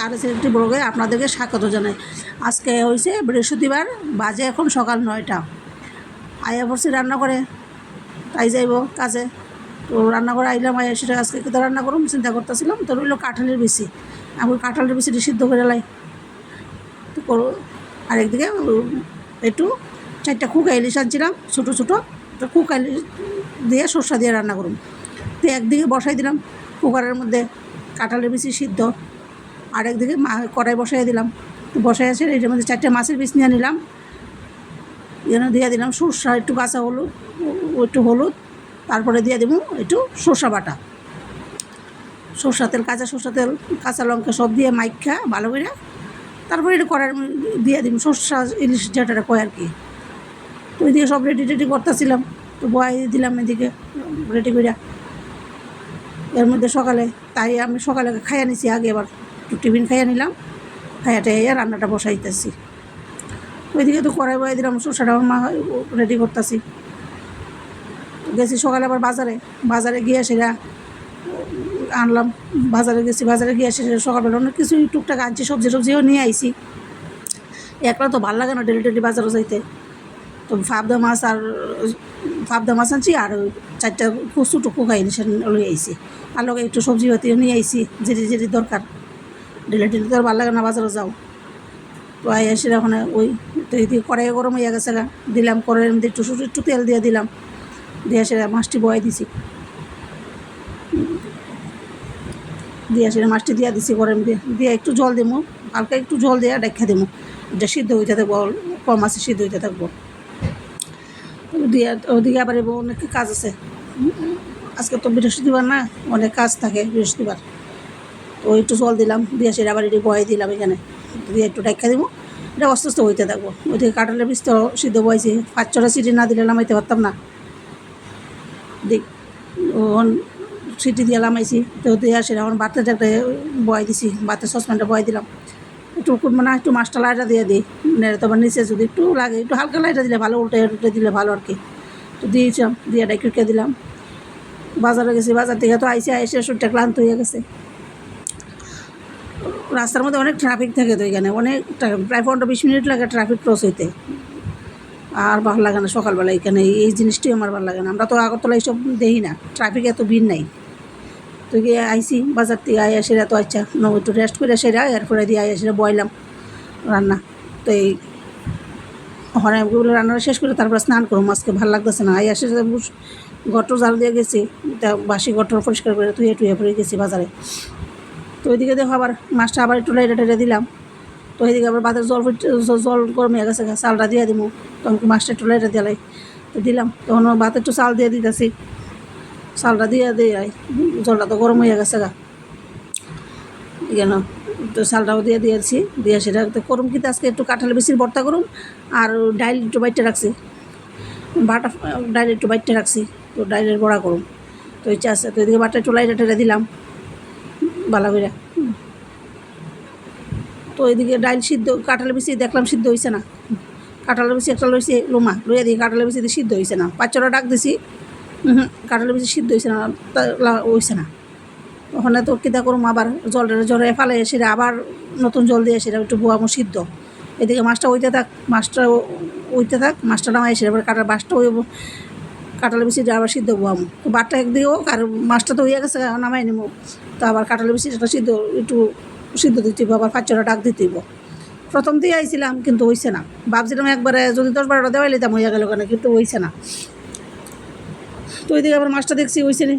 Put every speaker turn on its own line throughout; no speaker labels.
আর একটি ব্লগে আপনাদেরকে স্বাগত জানাই। আজকে হয়েছে বৃহস্পতিবার, বাজে এখন সকাল 9টা। আয়া পড়ছি রান্না করে, তাই যাইব কাজে। তো রান্না করে আইলাম, আয়া সেটা আজকে কোথাও রান্না করুন চিন্তা করতেছিলাম। তো রইল কাঁঠালের বিচি, আমি কাঁঠালের বিচিটি সিদ্ধ করে লাই তো করো। আরেকদিকে একটু 4টা কুকা ইলিশ আনছিলাম ছোটো ছোটো, তো কুকা ইলিশ দিয়ে সরষা দিয়ে রান্না করুন। তো একদিকে বসাই দিলাম কুকারের মধ্যে কাঁঠালের বিচি সিদ্ধ, আর একদিকে কড়াই বসাই দিলাম। তো বসাই আছে এটার মধ্যে 4টে মাছের পিস নিয়ে নিলাম, এখানে দিয়ে দিলাম সরষা, একটু কাঁচা হলুদ, একটু হলুদ, তারপরে দিয়ে দেবো একটু সরষা বাটা, সরষা তেল, কাঁচা সরষা তেল, কাঁচা লঙ্কা সব দিয়ে মাইখা ভালো করে তারপরে একটু কড়াই দিয়ে দিব সরষা ইলিশ যেটা কয় আর কি। তো ওইদিকে সব রেডি করতেছিলাম, তো বয়াই দিলাম এদিকে রেডি করে। এর মধ্যে সকালে তাই আমি সকালে খাইয়া নিছি, আগে এবার একটু টিফিন খাইয়া নিলাম, খাইয়াটা রান্নাটা বসাইতেছি। ওইদিকে তো কড়াই বয়াই দিলাম, সরষাটা মা রেডি করতেছি। গেছি সকালে আবার বাজারে গিয়ে সেটা আনলাম। বাজারে গিয়ে সেটা সকালবেলা অনেক কিছুই টুকটাক আনছি, সবজিও নিয়ে আইছি। একলা তো ভালো লাগে না ডেলি বাজারও যাইতে। তো পাবদা মাছ আনছি, আর 4টা ছোটো কুকা ইলিশ লই আইছি, আর লগে একটু সবজি পাতিও নিয়ে আইছি, যেটি দরকার। ডেলি তো আর ভালো লাগে না বাজারে যাও। তো আই আসি ওখানে ওই তো এদিকে কড়াইয়ে গরম হয়ে গেছে, দিলাম কড়াইয়ের মধ্যে একটু তেল দিয়ে দিলাম, দিয়ে সেটা মাছটি বয়াই দিছি, দিয়ে সেটা মাছটি দিয়ে দিছি কড়াইয়ের মধ্যে, দিয়ে একটু জল দেবো, হালকা একটু জল দিয়ে ডেখা দেবো, এটা সিদ্ধ হইতে থাকবো, কম আছে সিদ্ধ হইতে থাকবো। দিয়ে ওদিকে আবার অনেক কাজ আছে, আজকে তো বৃহস্পতিবার না, অনেক কাজ থাকে বৃহস্পতিবার। তো একটু জল দিলাম, দিয়ে সেটা আবার এটি বয়াই দিলাম এখানে, দিয়ে একটু ডেখা দেবো, এটা আস্তে হইতে থাকবো। ওইদিকে কাঁঠালের বীজ তো সিদ্ধ বয়েছি, 5-6টা সিটি না দিলে নামাইতে পারতাম না। দেখ সিটি দিয়ে নামাইছি, তো দিয়ে সেটা এখন ভাতের একটা বয়াই দিছি, ভাতের সসপ্যানটা বয়াই দিলাম। একটু একটু মাছটা লাইটা দিয়ে দিই, নেড়ে তো আবার নিচে যদি একটু লাগে একটু হালকা লাইটা দিলে ভালো, উল্টে দিলে ভালো আর কি। তো দিয়েছিলাম, দিয়ে ডাইকে দিলাম। বাজারে গেছি, বাজার থেকে তো এসে শরীরটা ক্লান্ত হয়ে গেছে। রাস্তার মধ্যে অনেক ট্রাফিক থাকে, তো এখানে অনেক প্রায় 15-20 মিনিট লাগে ট্রাফিক ক্রস হইতে। আর ভালো লাগে না সকালবেলা এখানে, এই জিনিসটি আমার ভালো লাগে না। আমরা তো আগরতলা এইসব দেখি না, ট্রাফিক এত ভিড় নাই। তো গিয়ে আইসি বাজার থেকে আইয়া সেরা, তো আচ্ছা একটু রেস্ট করে সেরা, এরপরে দিয়ে আইয়া সেরা বয়লাম রান্না। তো এই ওগুলো রান্নাটা শেষ করে তারপরে স্নান করবো, আজকে ভালো লাগতেছে না। আইয়া সেটা গটর জাল দিয়ে গেছি, তা বাসি গটর পরিষ্কার করে টুয়ে পরে গেছি বাজারে। তো ওইদিকে দেখো আবার মাছটা আবার একটু লাইটা দিলাম। তো ওইদিকে আবার ভাতের জল গরম হয়ে গেছে, চালটা দিয়ে দিব, তখন মাছটা একটু লাইটা দিলাই তো দিলাম। তখন ভাতে একটু চাল দিয়ে দিতেছি, চালটা দিয়ে জলটা তো গরম হয়ে গেছে কেন, তো চালটাও দিয়েছি, দিয়ে সেটা তো করুম। কিন্তু আজকে একটু কাঁঠালের বিচির ভর্তা করুম, আর ডাইল একটু বাইটে রাখছি, ডাইল একটু বাইটে রাখছি, তো ডাইলের বড়া করুম। তো ইচ্ছা আছে, তো এদিকে বাটা একটু লাইটা দিলাম ভালো করে। তো এইদিকে ডাইল সিদ্ধ, কাঁঠালের বিচি দেখলাম সিদ্ধ হয়েছে না, কাঁঠালের বিচি একটা লইয়া দিয়ে কাঁঠালের বিচি সিদ্ধ হয়েছে না, 5-6টা ডাক দিছি, কাঁঠালের বিচি সিদ্ধ হয়েছে না, হয়েছে না। ওখানে তো কিতা করুম, আবার জলে ফেলে সেটা আবার নতুন জল দিয়ে সেটা একটু বোয়ামো সিদ্ধ। এদিকে মাছটা উইতে থাক, মাছটা নামাই সেটা আবার কাঁঠালের বিচিটা আবার সিদ্ধ বোয়ামো। তো বাটটা একদিকে হোক, আর মাছটা তো হইয়া গেছে নামাই নেবো, তো আবার কাঁঠালের বিচিটা একটু সিদ্ধ দিতে হইব, আবার 5-6টা ডাক দিতে হইব। প্রথম দিয়ে আইছিলাম কিন্তু হইছে না, ভাবছিলাম একবারে যদি 10-12টা দেওয়াই নিতাম হইয়া গেল কেন, কিন্তু হইছে না। তো ওইদিকে আবার মাছটা দেখছি হইছে নি,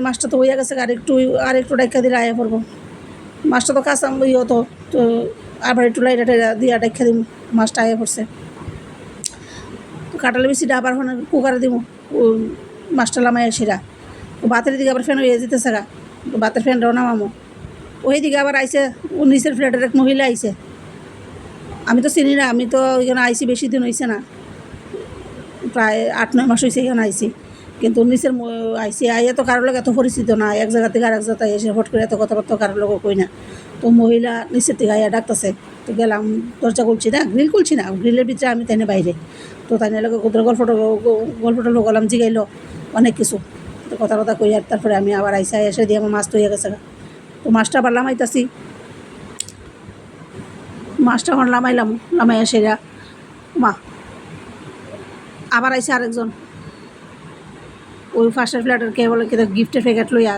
মাছটা তো হইয়া গেছে, আর একটু ডাক্কা দিলে আয়া পড়বো। মাছটা তো কাঁচা হতো, তো আবার একটু লাইটা দিয়া ডাক্কা দিব, মাছটা আয়া পড়ছে। তো কাঁঠালের বিচিটা আবার কুকারে দিব, মাছটা লামাইয়া সেরা। তো ভাতের দিকে আবার ফ্যান হয়ে যেতেছে তো ভাতের ফ্যানটাও নামামো। ওইদিকে আবার আইসে নিচের ফ্ল্যাটের এক মহিলা আইসে, আমি তো চিনি না, আমি তো এখানে আইসি বেশি দিন হয়েছে না, প্রায় 8-9 মাস হয়েছে এখানে আইসি। কিন্তু নিচের আইসি আইয়া তো কারোর লোক এত পরিচিত না, এক জায়গা থেকে আরেক জায়গায় এসে হট করে এত কথাবার্তা কারোর লোক কই না। তো মহিলা নিচের থেকে আইয়া ডাকতেছে, তো গেলাম, দরজা খুলছি না, গ্রিল খুলছি না, গ্রিলের ভিতরে আমি তাই বাইরে। তো তাই লোক গল্পটা গেলাম, জিগাইলো অনেক কিছু, তো কথা কই। আর তারপরে আমি আবার এসে দিয়ে আমার মাছ তো হয়ে গেছে, তো মাছটা আবার লামাইতাছি। মাছটা এখন লামাইলাম, লামাইয়া সেরা মা আবার আইসে আরেকজন ওই ফার্স্টের ফ্ল্যাটের কে বলে কিন্তু গিফটের প্যাকেট লইয়া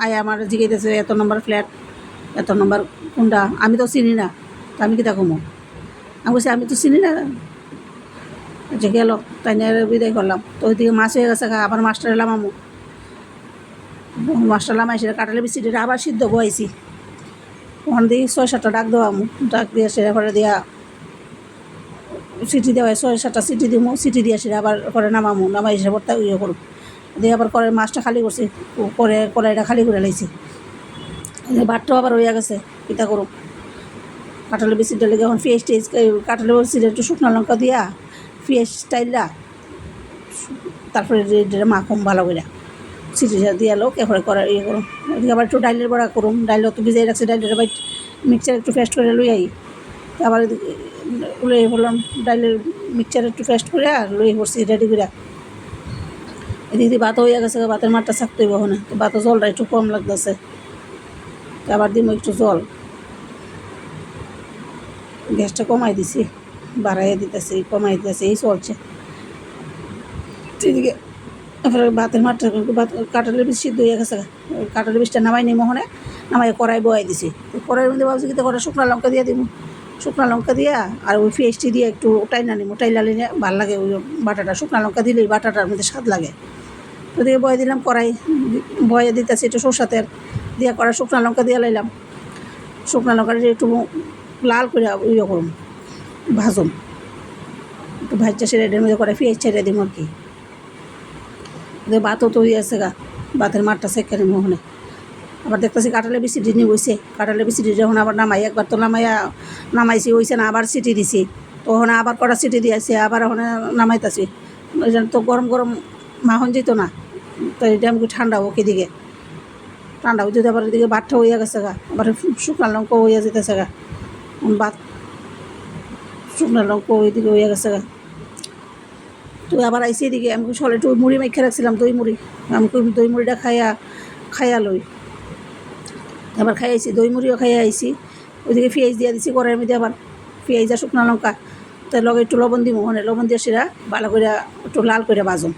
আয়া আমার জিজ্ঞেস এত নম্বর ফ্ল্যাট, এত নম্বর কোনটা, আমি তো চিনি না, তো আমি কিতা কমো, আমি বলছি আমি তো চিনি না, যে গেল তাই নিয়ে বিদায় করলাম। তো ওইদিকে মাছ হয়ে গেছে, আবার মাছটা লামামো, মাছটা লামাই সেটা কাটালে বিচিটা আবার সিদ্ধ বয়েছি, ওখান দিয়ে 6-7টা ডাক দেওয়ামো, ডাক দিয়ে সেটা করে দিয়া সিটি দেওয়া 6-7টা সিটি দিব, সিটি দিয়ে সেটা আবার করে নামামো, নামাই হিসেবে ভর্তা ইয়ে করুন দিয়ে আবার করে মাছটা খালি করছি, করে কড়াইটা খালি করে লাইছি, ভাতটাও আবার হইয়া গেছে, কিতা করুন কাঁঠালের বিচিটা লেগে এখন পেঁয়াজ টেজ কাঁঠালের বিচিটা একটু শুকনো লঙ্কা দিয়া পেঁয়াজ টাইলা তারপরে যেটা মাখুম ভালো করে সিটি দিয়ে লোক এরপরে করা ইয়ে করুন। ওইদিকে আবার একটু ডাইলের বড়া করুন, ডাইল তো ভিজাই রাখছি, ডাইলের আবার মিক্সচার একটু পেস্ট করে লই আই, আবার লই বললাম ডাইলের মিক্সচার একটু পেস্ট করে আর লই করছি রেডি করে। এদিকে ভাত হইয়া গেছে, ভাতের মাঠটা থাকতে হইব ওখানে, তো ভাতের জলটা একটু কম লাগতেছে, আবার দিব একটু জল, গ্যাসটা কমাই দিছি, বাড়াইয়া দিতেছি, কমাই দিতেছি, এই চলছে। এদিকে এরপরে ভাতের মাঠটা কাঁঠালের বীজ সিদ্ধ হয়ে গেছে, কাঁঠালের বীজটা নামাই নিই মোহনে, নামাই কড়াই বয়াই দিছি, কড়াইয়ের মধ্যে ভাবছি কিন্তু কটা শুকনো লঙ্কা দিয়ে দিব, শুকনো লঙ্কা দিয়া আর ওই পেস্টটি দিয়ে একটু টাইনা নিব, টাইলা নিলে ভালো লাগে, ওই বাটাটা শুকনো লঙ্কা দিলেই বাটাটার মধ্যে স্বাদ লাগে। তো দিয়ে বয়ে দিলাম, কড়াই বয়ে দিতেছি একটু সরষা তেল দিয়ে, কড়াই শুকনো লঙ্কা দিয়ে লাইলাম, শুকনো লঙ্কাটা একটু লাল করে ইয়ে করুন ভাজুন, একটু ভাজটা সেরে এটার মধ্যে করে পেঁয়াজ ছেড়ে দিব আর কি। ভাতও তো হয়ে আছে গা, ভাতের মাঠটা সেখানে মোহনে আবার দেখতেছি কাঁঠালে বেশি ডিনি বইছে, কাঁঠালে বেশি ডিনি যখন আবার নামাই, একবার তো নামাইছি হয়েছে না, আবার সিটি দিছি, তো ওখানে আবার কটা সিটি দিয়েছে, আবার ওখানে নামাইতেছি, ওই জন্য তো গরম গরম মাখন যেত না, তো এটা আমি ঠান্ডা হোক এদিকে, ঠান্ডা হইতে আবার এদিকে ভাতটা হইয়া গেছে গা, আবার শুকনো লঙ্কা হইয়া যেতেছে গা, ভাত শুকনো লঙ্কা ওইদিকে হইয়া গেছে গা। তো আবার আইসি এদিকে আমি সলে একটু মুড়ি মেখে রাখছিলাম, দই মুড়ি, আমি দই মুড়িটা খাইয়া লই, আবার খাইয়াছি দই মুড়িও খাইয়া আইসি। ওইদিকে পেঁয়াজ দিয়ে দিছি কড়াইয়ের মধ্যে, আবার পেঁয়াজ আর শুকনো লঙ্কা, তার লগে একটু লবণ দিব, মানে লবণ দিয়ে সেরা ভালো করে একটু লাল করে ভাজুন,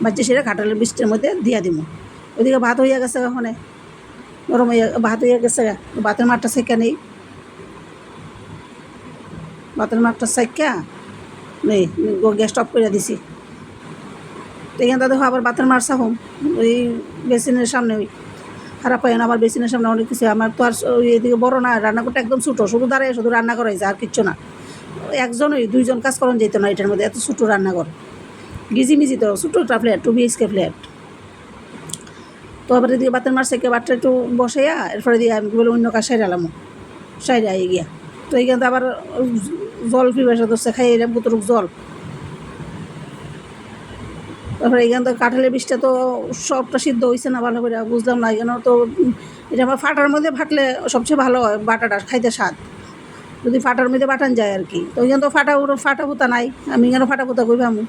ভাজছে সেরা কাঁঠালের বীজটার মধ্যে দিয়া দিব। ওইদিকে ভাত হইয়া গেছে, ওখানে গরম হইয়া ভাত হইয়া গেছে, ভাতের মাঠটা সেকা নেই, ভাতের মাঠটা সেকা নেই, গ্যাসটা অফ করে দিছি। তো এখানটা দেখো আবার ভাতের মাঠ সাহম ওই বেসিনের সামনে, ওই খারাপ হয় না, আবার বেসিনের সামনে অনেক কিছু, আমার তো আর ওই এদিকে বড়ো না, রান্নাঘরটা একদম ছোটো, শুধু দাঁড়ায় শুধু রান্না করাইছে আর কিচ্ছু না, একজনই 2জন কাজ করেন যেত না এটার মধ্যে, এত ছোটো রান্নাঘর, গিজিমিজি তো ছোটোটা ফ্ল্যাট, 2 BHK ফ্ল্যাট। তো আবার এদিকে ভাতের মাঠ সেকে ভাতটা একটু বসাইয়া এরপরে দিয়ে আমি বলে অন্য কাজ সাইডালাম, সাইডে আই গিয়া। তো এইখান আবার জল পিপাসা ধরছে, খাই এলাম কতটুক জল। তারপরে এইখান তো কাঁঠালের বীজটা তো সবটা সিদ্ধ হয়েছে না ভালো করে, বুঝলাম না, এখানে তো এটা আমার ফাটার মধ্যে ফাটলে সবচেয়ে ভালো হয়, বাটাটা খাইতে স্বাদ, যদি ফাটার মধ্যে বাটান যায় আর কি। তো ওইখানে তো ফাটা ফুটা নাই, আমি এখানে ফাটা ফুটা কই পাবো,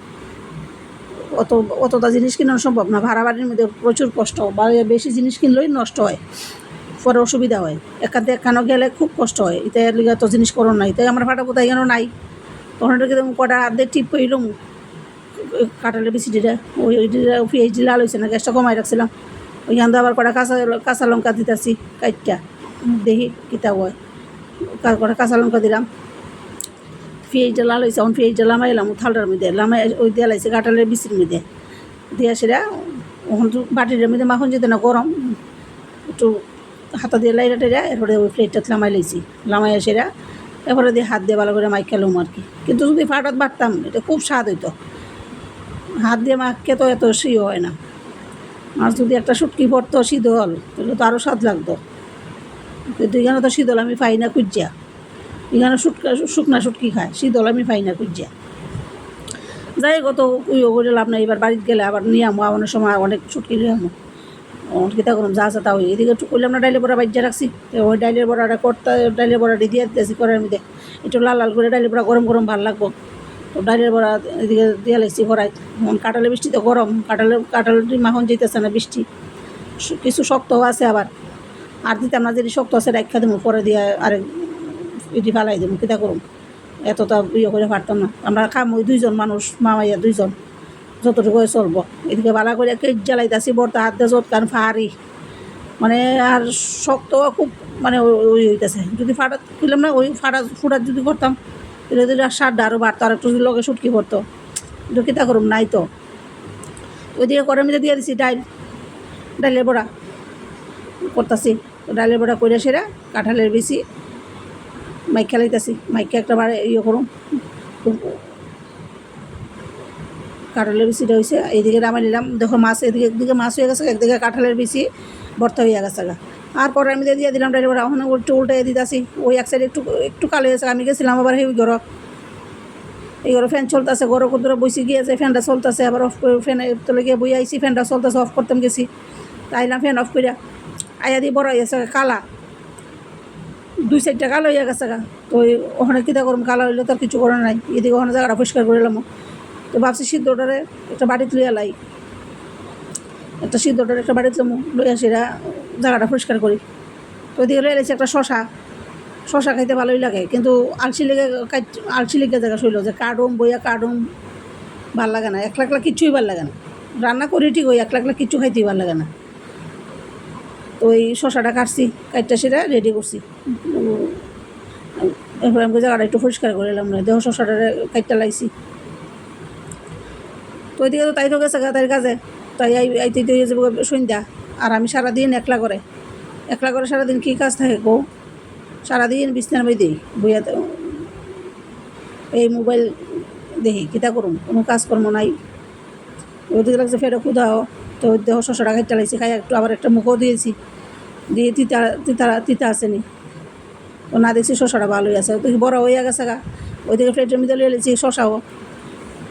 অতটা জিনিস কিনানো সম্ভব না, ভাড়া বাড়ির মধ্যে প্রচুর কষ্ট, বেশি জিনিস কিনলেই নষ্ট হয়, পরে অসুবিধা হয়, এখানে গেলে খুব কষ্ট হয়, এতে লিগে তো জিনিস করো নাই, তাই আমার ফাটা ফুটা এখানেও নাই। তখন এটাকে কটা আর্ধেক টিপ পেলাম কাঁঠালের বিচিটিটা, ওইটা পেঁয়াজ লাল হয়েছে না, গ্যাসটা কমাই রাখছিলাম, ওইখান থেকে আবার কটা কাঁচা লঙ্কা দিতেছি কাইটটা, দেখি কিতা হয়, কটা কাঁচা লঙ্কা দিলাম, পেঁয়াজটা লাল হয়েছে, এখন পেঁয়াজটা লামাইলাম থালটার মধ্যে, লামাই ওই দিয়ে লাইছে কাঁঠালের বিচির মধ্যে দিয়ে সেটা, ওখান তো বাটিটার মধ্যে মাখন যেতে না গরম, একটু হাতা দিয়ে লাইরা টেরা এরপরে ওই প্লেটটা লামাই লাইছি, লামাইয়া সেরা এরপরে দিয়ে হাত দিয়ে ভালো করে মাইক খেলাম আর কি। কিন্তু যদি ফাটাত বাটতাম এটা খুব স্বাদ হইতো, হাত দিয়ে মাখকে তো এত সিও হয় না, আর যদি একটা শুটকি পড়তো শীতল তাহলে তো আরও স্বাদ লাগতো, কিন্তু এখানে তো শীতল আমি পাই না খুঁজিয়া, এখানে শুকনা শুটকি খায়, শীতল আমি পাই না খুঁজিয়া। যাই কত ইয়ে করে লাভ নাই, এবার বাড়িতে গেলে আবার নিয়ে আমো, অনেক সময় অনেক শুটকি নিয়ে আমো, কীতা করুন যা আছে তা ওই এদিকে একটু করলাম না, ডাইলের বড়া বাজ্যা রাখছি, ওই ডাইলের বড়াটা করতে, ডাইলের বড়াটি দিয়ে দিতেছি করার মধ্যে, একটু লাল লাল করে ডাইলের বড়া গরম গরম ভালো লাগবো, তো ডাইলের বড়া এদিকে দিয়ে লাগছি করাই। কাঁঠালের বৃষ্টি তো গরম, কাঁঠালের মাখন যেতেছে না, বৃষ্টি কিছু শক্ত আছে, আবার আর দিতাম না, যদি শক্ত আছে রাখা দেবো, পরে দিয়ে আরেক এটি ফালাই দেবো, কিতা করুম, এতটা ইয়ে করে পারতাম না। আমরা খাম ওই 2 জন মানুষ, মামাইয়া 2 জন, যতটুকু চলবো। এদিকে বালা করে কেট জ্বালাইতেছি, বর্তা হাত দিয়ে যৎকান ফাড়ি, মানে আর শক্ত খুব, মানে ওই হইতেছে। যদি ফাটা খুললাম না, ওই ফুটার যদি করতাম তাহলে যদি স্বাদটা আরও বাড়তো, আর একটু যদি লগে শুটকি পড়তো। কিন্তু কিতা করুম, নাই তো। ওইদিকে করে আমি দিয়ে দিছি ডাইলের বড়া করতেছি। ডাইলের বড়া করে সেরা কাঁঠালের বেশি মাইক খেলাইতেছি, মাইককে একটা ইয়ে করুম। কাঁঠালের বিচিটা হয়েছে, এইদিকে নামাই নিলাম। দেখো মাছ একদিকে মাছ হয়ে গেছে, একদিকে কাঁঠালের বিচি ভর্তা হয়ে গেছে। আর পরে আমি দিয়ে দিলাম ডাইলের বড়া। ওখানে একটু উল্টে দিতেছি, ওই এক সাইডে একটু কালো হয়েছে। আমি গেছিলাম আবার এই ঘরে ফ্যান চলতেছে, ঘরে কত বসে গিয়েছে, ফ্যানটা চলতেছে, আবার অফ করে ফ্যান তোলে গিয়ে বই আইসি, ফ্যানটা চলতেছে, অফ করতাম গেছি, আইলাম ফ্যান অফ করিয়া। আইয়া দিয়ে বড় হয়েছে কালা, 2 সাইডটা কালো হয়ে গেছে। তো ওখানে কীটা করুম, কালো হইলে তো আর কিছু করার নাই। এদিকে ওখানে জায়গাটা পরিষ্কার করে এলাম। তো ভাবছি সিদ্ধটারে একটা বাড়িতে লইয়া লাই, একটা সিদ্ধটারে একটা বাড়িতে লইয়া সেরা জায়গাটা পরিষ্কার করি। তো ওইদিকে লইয়া এসেছি একটা শশা খাইতে ভালোই লাগে, কিন্তু আলসি লেগে জায়গা শৈল যে কাটুম বইয়া কাটুম, ভাল লাগে না। একলা কিচ্ছুই ভাল লাগে না। রান্না করি ঠিক, ওই একলা কিচ্ছু খাইতেই ভাল লাগে না। তো ওই শশাটা কাটছি, কাটটা সেটা রেডি করছি। এরপরে আমাকে জায়গাটা একটু পরিষ্কার করে এলাম, না দেহ শশাটা কাটটা লাইছি। তো ওইদিকে তো তাই তো গেছে তাই কাজে, তাই আইতে হয়ে যাবো সন্ধ্যা। আর আমি সারাদিন একলা করে সারাদিন কী কাজ থাকে গো, সারাদিন বিছনার মধ্যেই বইয়াতে এই মোবাইল দেখি, কিতা করুম, কোনো কাজকর্ম নাই। ওইদিকে লাগছে ফেরো ক্ষুধাও। তো দেহ শশাটা খাইতে লাগছি, খাই একটু আবার একটা মুখও দিয়েছি, দিয়ে তিতা আসেনি। তো না দেখছি শশাটা ভালোই আছে, ওইদিকে বড় হইয়া গেছে ওইদিকে প্লেটের মধ্যে লিয়ে নিয়েছি শশাও।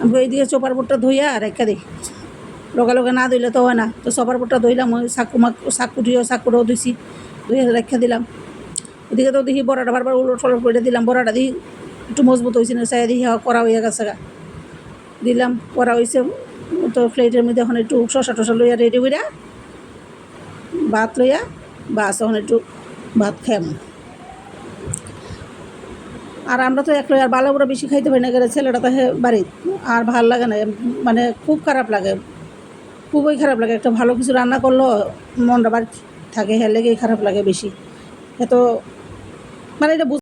আমি এইদিকে চোপার বোটটা ধুইয়া রেখা দিই, লগে না ধুইলে তো হয় না। তো চপার বোটটা ধুইলাম, ওই চাকুটাও ধুইছি, ধুয়ে রেখা দিলাম। ওইদিকে তো দেখি বড়াটা বারবার উলট ফলট করে দিলাম, বড়াটা দিই একটু মজবুত হয়েছে না, চাই দিই করা হয়ে গেছে দিলাম, করা হয়েছে। তো প্লেটের মধ্যে এখন একটু শশা টশা লইয়া রেডি করিয়া ভাত লইয়া বাস এখন একটু ভাত খাইম। আর আমরা তো এক আর ভালো করে বেশি খাইতে পারি না, গেলে ছেলেটা তো বাড়ির আর ভাল লাগে না, মানে খুব খারাপ লাগে, খুবই খারাপ লাগে। একটা ভালো কিছু রান্না করলেও মনটা বাড়ি থাকে, হ্যাঁ লেগেই খারাপ লাগে বেশি। এত মানে এটা